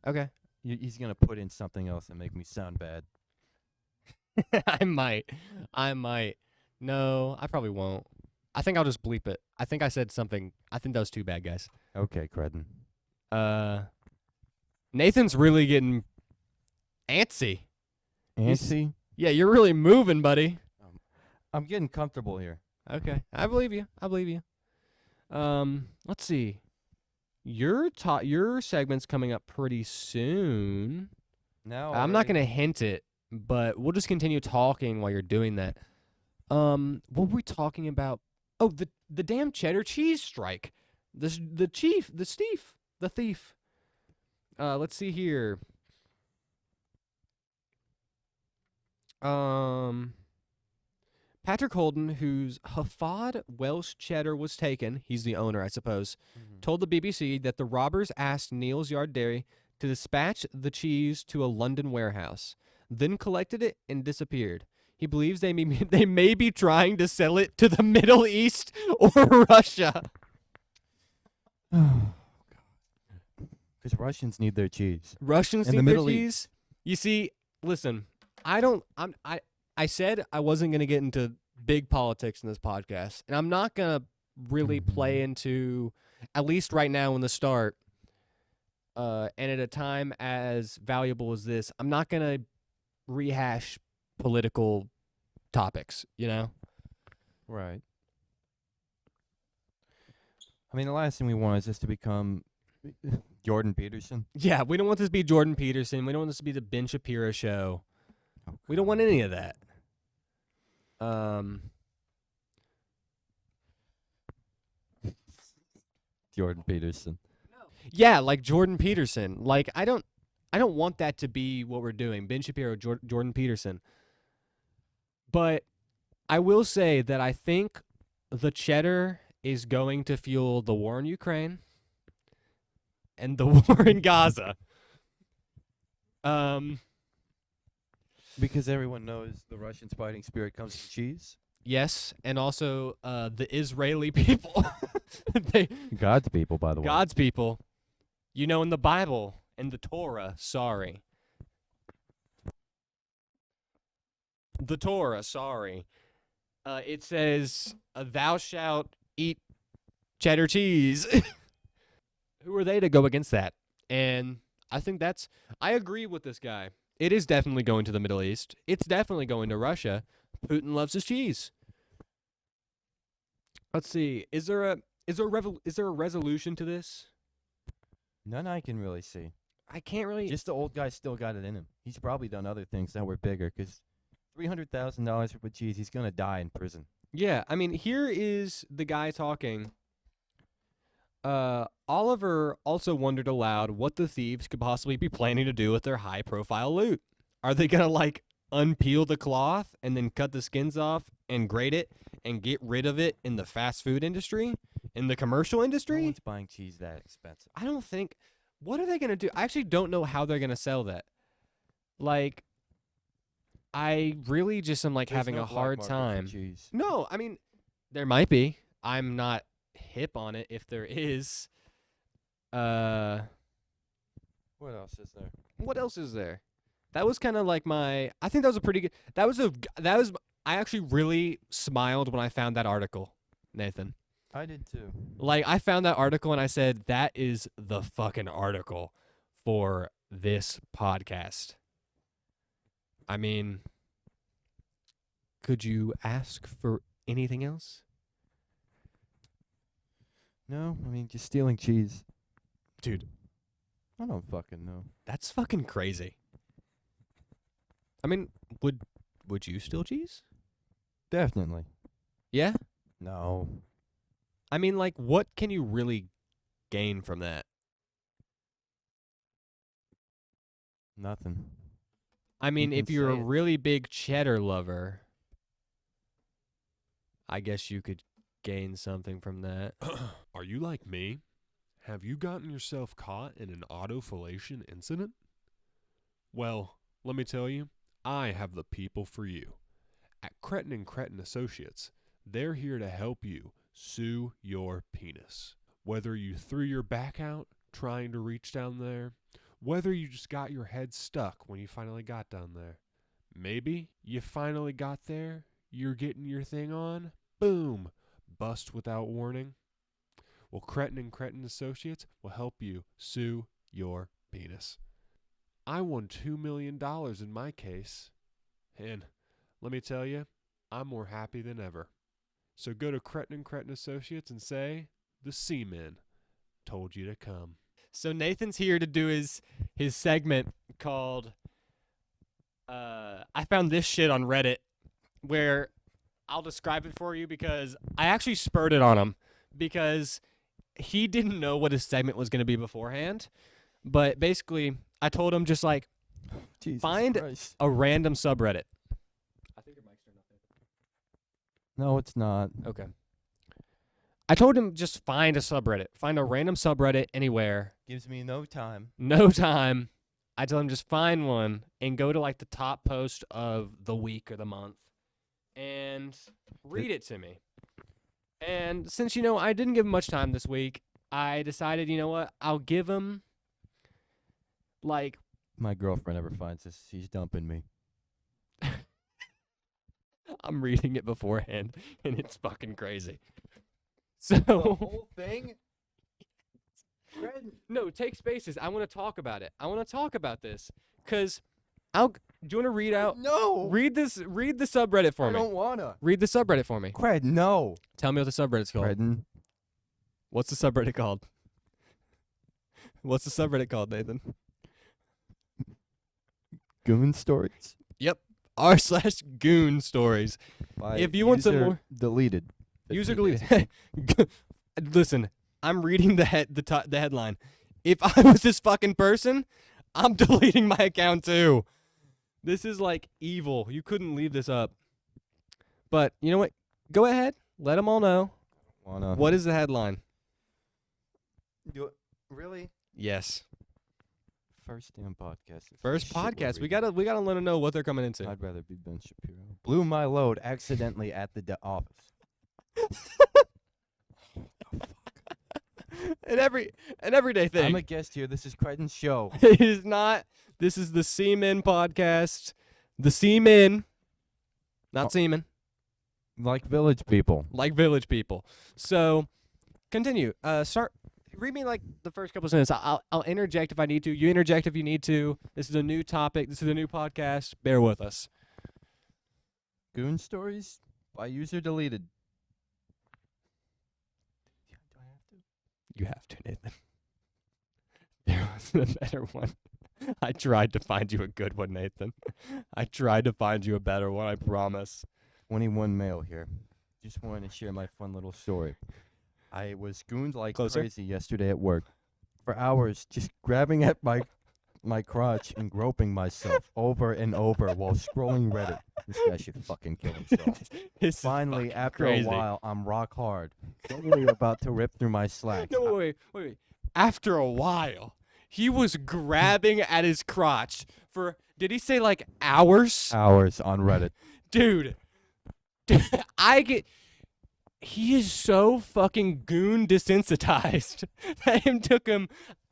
Okay.
He's going to put in something else and make me sound bad.
I might. No, I probably won't. I think I'll just bleep it. I think I said something. I think that was too bad, guys.
Okay, Kretin.
Nathan's really getting antsy.
Antsy?
Yeah, you're really moving, buddy.
I'm getting comfortable here.
Okay. I believe you. Let's see. Your segment's coming up pretty soon.
Now
I'm not going to hint it, but we'll just continue talking while you're doing that. What were we talking about? Oh, the damn cheddar cheese strike. The thief. Let's see here. Patrick Holden, whose Hafod Welsh cheddar was taken, he's the owner, I suppose, told the BBC that the robbers asked Neil's Yard Dairy to dispatch the cheese to a London warehouse, then collected it and disappeared. He believes they may be trying to sell it to the Middle East or Russia.
Oh, God. Because Russians need their cheese.
Russians
And
need
the
their
Middle
cheese. You see, listen, I said I wasn't going to get into big politics in this podcast, and I'm not going to really play into, at least right now in the start, and at a time as valuable as this, I'm not gonna rehash political topics. You know.
Right. I mean, the last thing we want is this to become Jordan Peterson.
Yeah, we don't want this to be Jordan Peterson. We don't want this to be the Ben Shapiro show.
Oh,
We don't want
God.
any of that.
Jordan Peterson.
Yeah, like Jordan Peterson. Like I don't want that to be what we're doing. Ben Shapiro, Jordan Peterson. But I will say that I think the cheddar is going to fuel the war in Ukraine and the war in Gaza.
Because everyone knows the Russians' fighting spirit comes from cheese.
Yes, and also the Israeli people. they
God's people, by the way.
God's people. You know, in the Bible, in the Torah, sorry. The Torah, sorry. It says, thou shalt eat cheddar cheese. Who are they to go against that? And I think I agree with this guy. It is definitely going to the Middle East. It's definitely going to Russia. Putin loves his cheese. Let's see. Is there a resolution to this?
None I can really see.
I can't really.
Just the old guy still got it in him. He's probably done other things that were bigger, because $300,000 for cheese, he's going to die in prison.
Yeah, I mean, here is the guy talking. Oliver also wondered aloud what the thieves could possibly be planning to do with their high-profile loot. Are they gonna like unpeel the cloth and then cut the skins off and grate it and get rid of it in the fast food industry, in the commercial
No
industry?
one's buying cheese that expensive.
I don't think. What are they gonna do? I actually don't know how they're gonna sell that. Like, I really just am like
There's
having
no
a
black
hard
market for
time.
cheese.
No, I mean, there might be. I'm not hip on it if there is.
What else is there?
What else is there? That was kind of like I think that was a pretty good. I actually really smiled when I found that article, Nathan.
I did too.
Like, I found that article and I said, that is the fucking article for this podcast. I mean, could you ask for anything else?
No, I mean, just stealing cheese.
Dude,
I don't fucking know.
that's fucking crazy. I mean, would you steal cheese?
Definitely.
Yeah?
No.
I mean, like, what can you really gain from that?
Nothing.
I mean,
can
if you're a
say it.
really big cheddar lover, I guess you could gain something from that.
Are you like me? Have you gotten yourself caught in an autofellation incident? Well, let me tell you, I have the people for you. At Kretin and Nathan Associates, they're here to help you sue your penis. Whether you threw your back out trying to reach down there, whether you just got your head stuck when you finally got down there. Maybe you finally got there, you're getting your thing on, boom, bust without warning. Well, Kretin and Nathan Associates will help you sue your penis. I won $2 million in my case, and let me tell you, I'm more happy than ever. So go to Kretin and Nathan Associates and say, the Seamen told you to come.
So Nathan's here to do his segment called I found this shit on Reddit, where I'll describe it for you because I actually spurred it on him because he didn't know what his segment was going to be beforehand. But basically, I told him just like
Jesus
Find-
Christ.
a random subreddit. I think your mic's turned off.
No, it's not.
Okay. I told him just find a subreddit. Find a random subreddit anywhere.
Gives me no time.
No time. I told him just find one and go to like the top post of the week or the month and read it to me. And since, I didn't give him much time this week, I decided, you know what? I'll give him like
My girlfriend ever finds this, she's dumping me.
I'm reading it beforehand and it's fucking crazy. So
whole thing?
No, take spaces. I want to talk about it. I want to talk about this because do you want to read out?
No.
Read the subreddit for
I
me.
don't wanna.
Read the subreddit for me.
Cred, no.
Tell me what the subreddit's called.
Credin.
What's the subreddit called? What's the subreddit called, Nathan?
Goon stories.
Yep. r/goon stories.
By
If you want some
user
more-
deleted.
User deleted. Listen, I'm reading the headline. If I was this fucking person, I'm deleting my account too. This is like evil. You couldn't leave this up. But you know what? Go ahead. Let them all know.
Wanna.
What is the headline?
Really?
Yes.
First damn podcast.
First
Shit we're
podcast. We
reading.
gotta let them know what they're coming into.
I'd rather be Ben Shapiro. Blew my load accidentally at the office.
An everyday thing.
I'm a guest here. This is Kretin's show.
It is not. This is the Seamen podcast. The Seamen, not seamen,
Like village people.
like village people. So, continue. Start. Read me like the first couple of sentences. I'll interject if I need to. You interject if you need to. This is a new topic. This is a new podcast. Bear with us.
Goon stories by user deleted.
You have to, Nathan. There wasn't a better one. I tried to find you a good one, Nathan. I tried to find you a better one, I promise.
21 male here. Just wanted to share my fun little story. I was gooned like
Closer.
crazy yesterday at work. For hours, just grabbing at my crotch and groping myself over and over while scrolling Reddit. This guy should fucking kill himself.
This is
Finally,
fucking
after
crazy.
a while, I'm rock hard. Totally about to rip through my slacks.
No, wait. After a while, he was grabbing at his crotch for, did he say like hours?
Hours on Reddit.
Dude, he is so fucking goon desensitized that it took him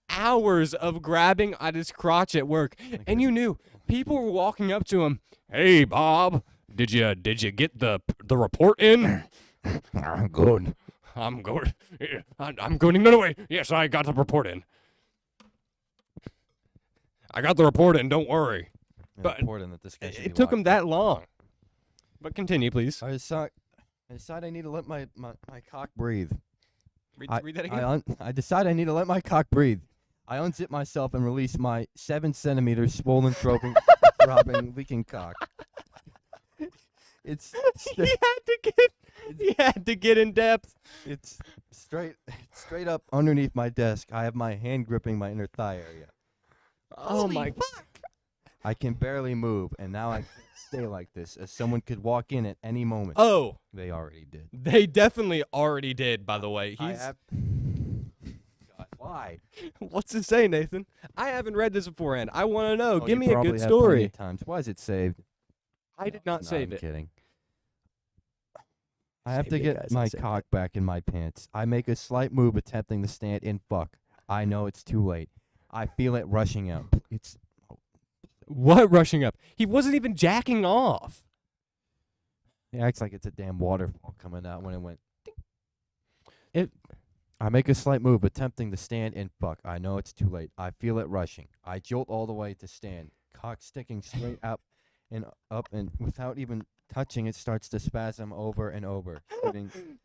hours of grabbing at his crotch at work. And you knew people were walking up to him. Hey, Bob, did you get the report in?
I'm good.
I'm going. I'm going. No, wait. Yes, I got the report in. I got the report in. Don't worry. But
important that this guy should be
It took him
locked
that long. But continue, please.
up. I decide I need to let my cock breathe.
Read that again.
I decide I need to let my cock breathe. I unzip myself and release my 7 centimeter swollen, throbbing, leaking cock. It's
He had to get in depth.
it's straight up underneath my desk. I have my hand gripping my inner thigh area.
Oh my god.
I can barely move, and now I can't stay like this, as someone could walk in at any moment.
Oh,
They already did.
they definitely already did, by the way.
I
He's
have- God, why?
What's it say, Nathan? I haven't read this beforehand. I want to know.
Oh,
Give
you
me a
probably
good
have plenty
story.
of times. Why is it saved?
I did not
No,
save
I'm
it.
kidding. I have
Saved
to
it,
get
guys, I
my
saved
cock back in my pants. I make a slight move attempting to stand in fuck. I know it's too late. I feel it rushing out. It's
What rushing up? He wasn't even jacking off.
It acts like it's a damn waterfall coming out when it went. I make a slight move attempting to stand in fuck. I know it's too late. I feel it rushing. I jolt all the way to stand. Cock sticking straight up, and without even touching it starts to spasm over and over.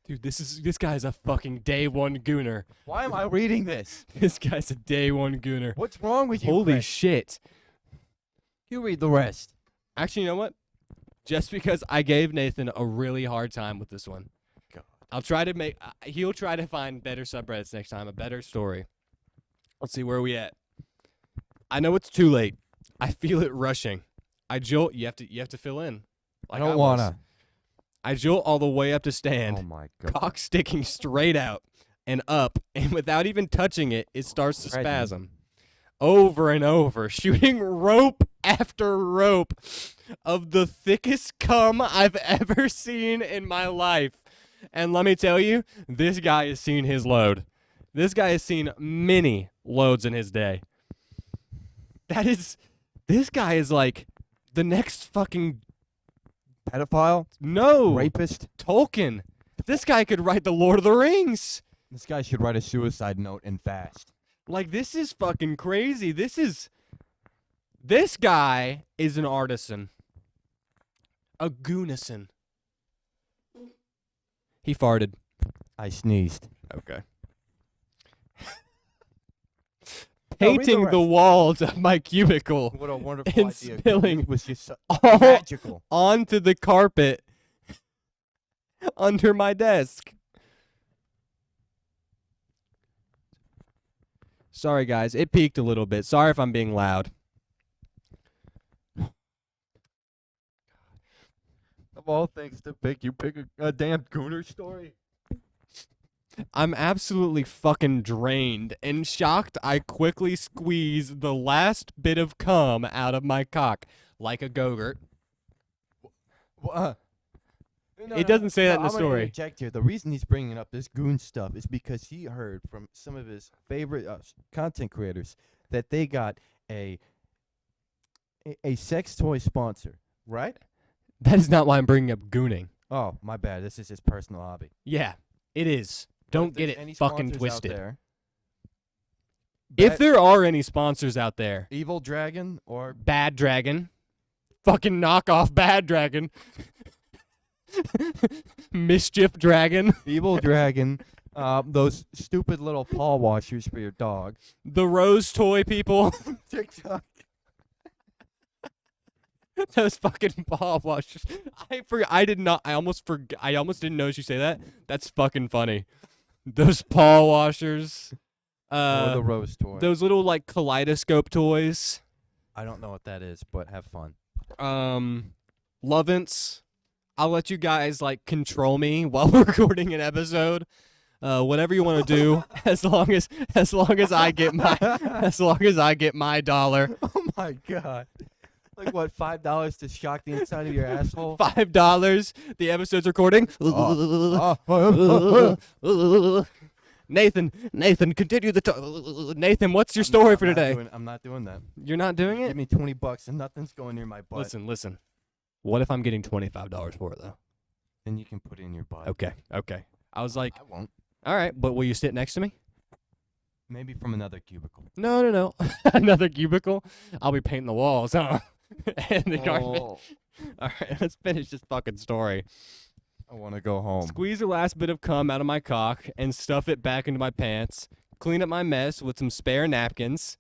Dude, this guy's a fucking day one gooner.
Why am I reading this?
This guy's a day one gooner.
What's wrong with you?
Holy
Chris?
shit.
You read the rest.
Actually, you know what? Just because I gave Nathan a really hard time with this one.
God.
I'll try to make he'll try to find better subreddits next time, a better story. Let's see, where are we at? I know it's too late. I feel it rushing. I jolt. You have to fill in.
I
Like
don't
was.
wanna.
I jolt all the way up to stand.
Oh my god.
Cock sticking straight out and up, and without even touching it, it starts to
Pregnant.
spasm. Over and over, shooting rope after rope of the thickest cum I've ever seen in my life. And let me tell you, this guy has seen his load. This guy has seen many loads in his day. This guy is like the next fucking,
Pedophile?
no,
Rapist?
Tolkien. This guy could write the Lord of the Rings.
This guy should write a suicide note and fast.
Like, this is fucking crazy. This guy is an artisan. A goonison. He farted.
I sneezed.
Okay.
No, read the
Painting the
rest.
walls of my cubicle
What a wonderful
and
idea.
spilling
It was just so
all
magical.
onto the carpet under my desk. Sorry, guys. It peaked a little bit. Sorry if I'm being loud.
Of all things to pick, you pick a damn gooner story.
I'm absolutely fucking drained and shocked. I quickly squeeze the last bit of cum out of my cock like a go-gurt. It doesn't say that in the
I'm gonna
story.
interject here. The reason he's bringing up this goon stuff is because he heard from some of his favorite content creators that they got a sex toy sponsor, right?
That is not why I'm bringing up gooning.
Oh, my bad. This is his personal hobby.
Yeah, it is.
But
Don't
if
get
there's
it
any
fucking
sponsors out
twisted.
there,
If there are any sponsors out there,
Evil Dragon or
Bad Dragon, fucking knockoff Bad Dragon, Mischief Dragon,
Evil Dragon, those stupid little paw washers for your dog.
the Rose Toy people,
TikTok.
those fucking paw washers. I almost didn't know she say that. That's fucking funny. Those paw washers.
Or the rose toy.
Those little like kaleidoscope toys.
I don't know what that is, but have fun.
Lovance. I'll let you guys like control me while we're recording an episode. Whatever you want to do, as long as I get my dollar.
Oh my god. Like what, $5 to shock the inside of your asshole?
$5. The episode's recording. Nathan, continue the Nathan, what's your story for today?
I'm not doing that.
You're not doing
Give
it?
me $20 and nothing's going near my butt.
Listen. What if I'm getting $25 for it though?
Then you can put it in your butt.
Okay. I was like,
I won't.
all right, but will you sit next to me?
Maybe from another cubicle.
No. Another cubicle? I'll be painting the walls, huh? And the carpet.
Oh,
All right, let's finish this fucking story.
I want to go home.
Squeeze the last bit of cum out of my cock and stuff it back into my pants. Clean up my mess with some spare napkins.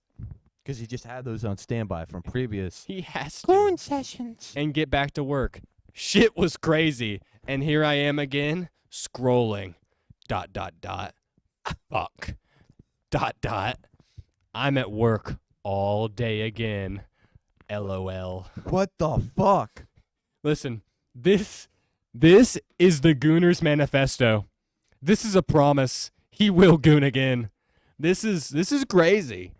Because he just had those on standby from previous.
He has to.
Porn sessions.
And get back to work. Shit was crazy. And here I am again, scrolling. ... Fuck. ... I'm at work all day again. LOL.
What the fuck?
Listen, this is the Gooner's manifesto. This is a promise. He will goon again. This is crazy.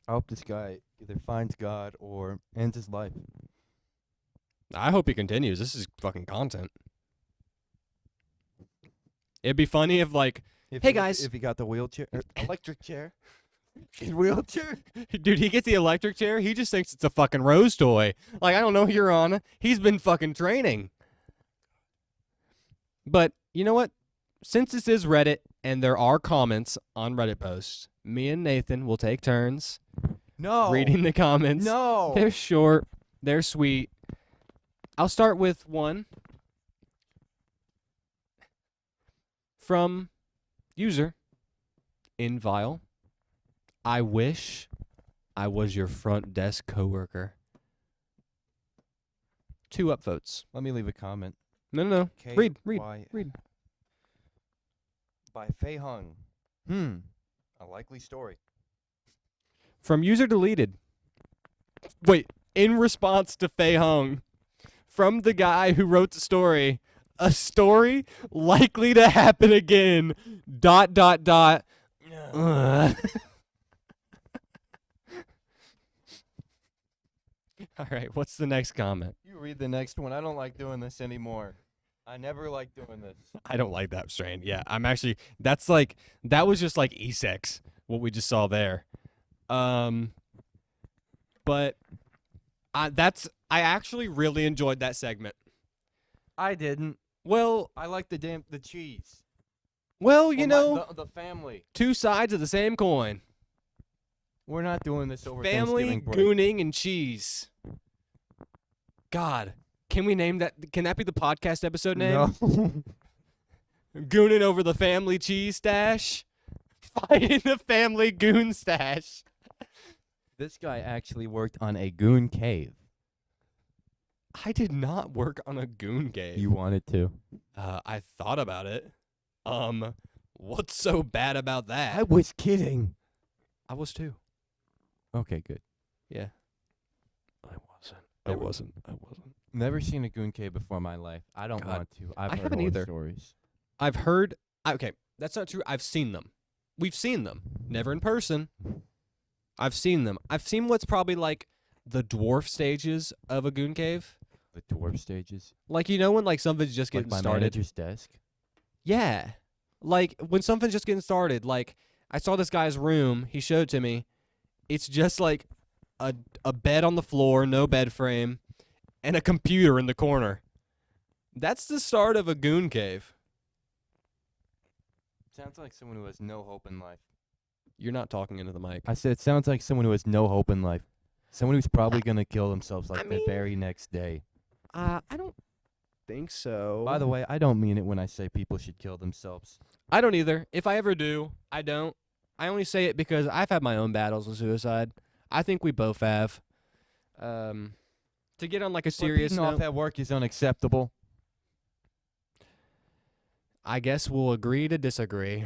I hope this guy either finds God or ends his life.
I hope he continues. This is fucking content. It'd be funny if like,
If
Hey,
he-
guys.
If he got the wheelchair, electric chair. Wheelchair?
dude, he gets the electric chair. He just thinks it's a fucking Rose toy. Like, I don't know, you're on. He's been fucking training. But you know what? Since this is Reddit and there are comments on Reddit posts, me and Nathan will take turns
No.
reading the comments.
No.
They're short. They're sweet. I'll start with one from user Invile. I wish I was your front desk coworker. 2 upvotes.
Let me leave a comment.
No. Read.
KY By Fei Hung. A likely story.
From user deleted. Wait, in response to Fei Hung. From the guy who wrote the story. A story likely to happen again. ... All right, what's the next comment?
You read the next one. I don't like doing this anymore. I never like doing this.
I don't like that strain. Yeah, I'm actually, that was just like E-sex, what we just saw there. But I actually really enjoyed that segment.
I didn't.
Well,
I like the cheese.
Well, you know,
the family.
two sides of the same coin.
We're not doing this over
Family,
Thanksgiving break.
gooning, and cheese. God, can we name that? Can that be the podcast episode name?
No.
Gooning over the family cheese stash. Fighting the family goon stash.
This guy actually worked on a goon cave.
I did not work on a goon cave.
You wanted to.
I thought about it. What's so bad about that?
I was kidding.
I was too.
Okay, good.
Yeah. I wasn't.
Never seen a goon cave before in my life. I don't
God.
want to. I've
I
heard
haven't
horror
either.
stories.
I've heard. Okay, that's not true. I've seen them. We've seen them. Never in person. I've seen them. I've seen what's probably like the dwarf stages of a goon cave.
The dwarf stages.
Like, you know when like something's just
Like
getting
my
started?
manager's desk.
Yeah. Like when something's just getting started. Like I saw this guy's room. He showed it to me. It's just like a bed on the floor, no bed frame, and a computer in the corner. That's the start of a goon cave.
Sounds like someone who has no hope in life.
You're not talking into the mic.
I said it sounds like someone who has no hope in life. Someone who's probably going to kill themselves like
I
the
mean-
very next day.
I don't think so.
By the way, I don't mean it when I say people should kill themselves.
I don't either. If I ever do, I don't. I only say it because I've had my own battles with suicide. I think we both have. To get on like a serious
But beating off
note,
at work is unacceptable.
I guess we'll agree to disagree.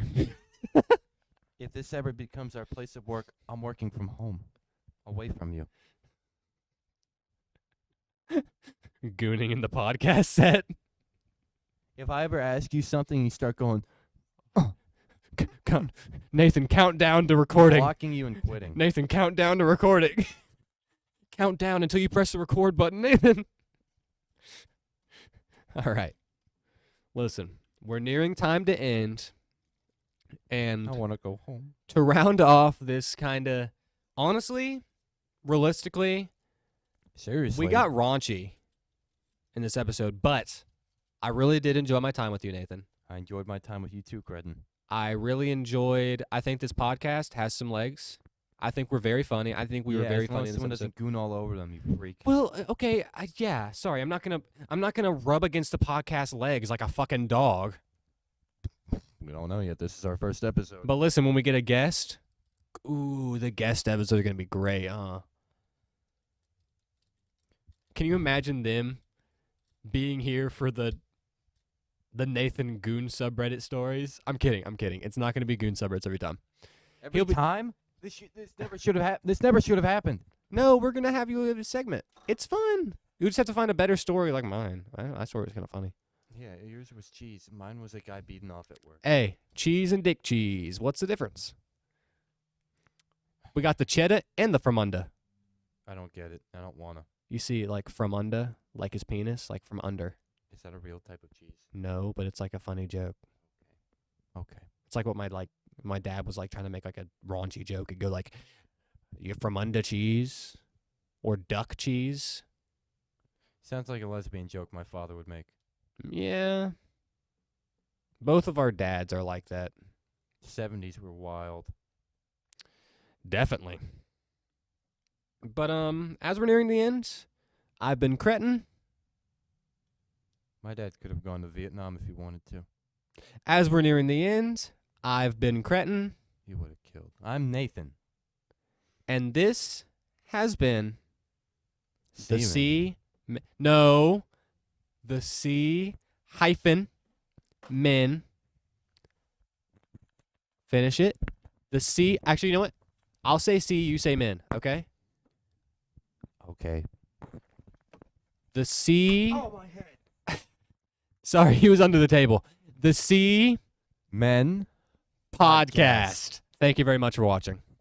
If this ever becomes our place of work, I'm working from home, away from you.
Gooning in the podcast set.
If I ever ask you something, you start going,
Count, Nathan, count down to recording.
blocking you and quitting.
Nathan, count down to recording. Count down until you press the record button, Nathan. All right. Listen, we're nearing time to end. And
I want to go home.
to round off this kind of, honestly, realistically,
Seriously.
we got raunchy in this episode, but I really did enjoy my time with you, Nathan.
I enjoyed my time with you too, Kretin.
I really enjoyed, I think this podcast has some legs. I think we're very funny. I think we were very
as long
funny
as
in this
someone
episode.
doesn't goon all over them, you freak.
Well, okay, yeah, sorry. I'm not gonna rub against the podcast legs like a fucking dog.
We don't know yet. This is our first episode.
But listen, when we get a guest, ooh, the guest episodes are gonna be great, huh? Can you imagine them being here for the Nathan Goon subreddit stories? I'm kidding. It's not gonna be Goon subreddits every time.
Every
he'll be-
time? This never should have happened. This never should have happened.
No, we're gonna have you in a segment. It's fun. You just have to find a better story like mine. My story was kind of funny.
Yeah, yours was cheese. Mine was a guy beaten off at work.
Hey, cheese and dick cheese. What's the difference? We got the cheddar and the from under.
I don't get it. I don't wanna.
You see, like from under, like his penis, like from under.
Is that a real type of cheese?
No, but it's like a funny joke.
Okay.
It's like what my dad was like trying to make like a raunchy joke. It'd go like, "You're from under cheese," or duck cheese.
Sounds like a lesbian joke my father would make.
Yeah. Both of our dads are like that.
70s were wild.
Definitely. But as we're nearing the end, I've been Kretin.
My dad could have gone to Vietnam if he wanted to.
As we're nearing the end, I've been Kretin.
He would have killed. I'm Nathan.
And this has been the
Steven.
the C hyphen men. Finish it. The C, actually, you know what? I'll say C, you say men, okay?
Okay.
The C,
my head.
sorry, he was under the table. The C
Men.
podcast. Thank you very much for watching.